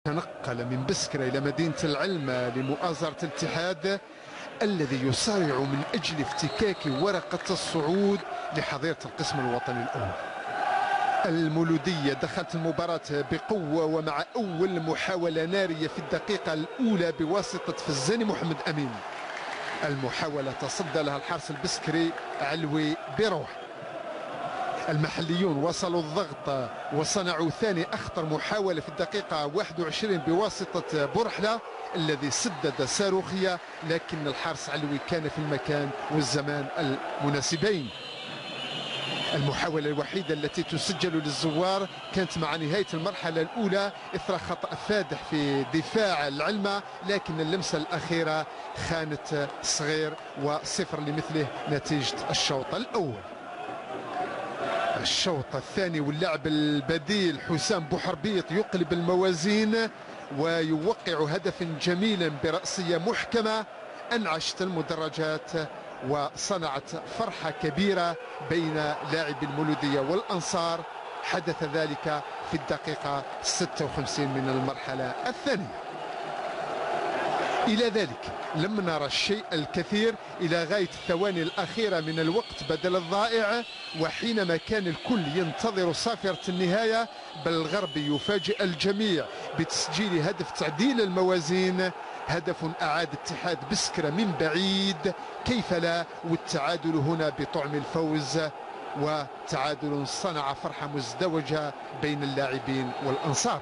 تنقل من بسكرة إلى مدينة العلم لمؤازرة الاتحاد الذي يصارع من أجل افتكاك ورقة الصعود لحظيرة القسم الوطني الأول. المولودية دخلت المباراة بقوة ومع أول محاولة نارية في الدقيقة الأولى بواسطة فزاني محمد أمين. المحاولة تصدى لها الحارس البسكري علوي بروح. المحليون وصلوا الضغط وصنعوا ثاني أخطر محاولة في الدقيقة 21 بواسطة برحلة الذي سدد صاروخية، لكن الحارس علوي كان في المكان والزمان المناسبين. المحاولة الوحيدة التي تسجل للزوار كانت مع نهاية المرحلة الأولى إثر خطأ فادح في دفاع العلمة، لكن اللمسة الأخيرة خانت صغير وصفر لمثله نتيجة الشوط الأول. الشوط الثاني واللاعب البديل حسام بوحربيط يقلب الموازين ويوقع هدفا جميلا برأسية محكمة أنعشت المدرجات وصنعت فرحة كبيرة بين لاعبي المولودية والأنصار. حدث ذلك في الدقيقة 56 من المرحلة الثانية. إلى ذلك لم نرى الشيء الكثير إلى غاية الثواني الأخيرة من الوقت بدل الضائع، وحينما كان الكل ينتظر صافرة النهاية بل الغرب يفاجئ الجميع بتسجيل هدف تعديل الموازين، هدف أعاد اتحاد بسكرة من بعيد كيف لا، والتعادل هنا بطعم الفوز، وتعادل صنع فرحة مزدوجة بين اللاعبين والأنصار.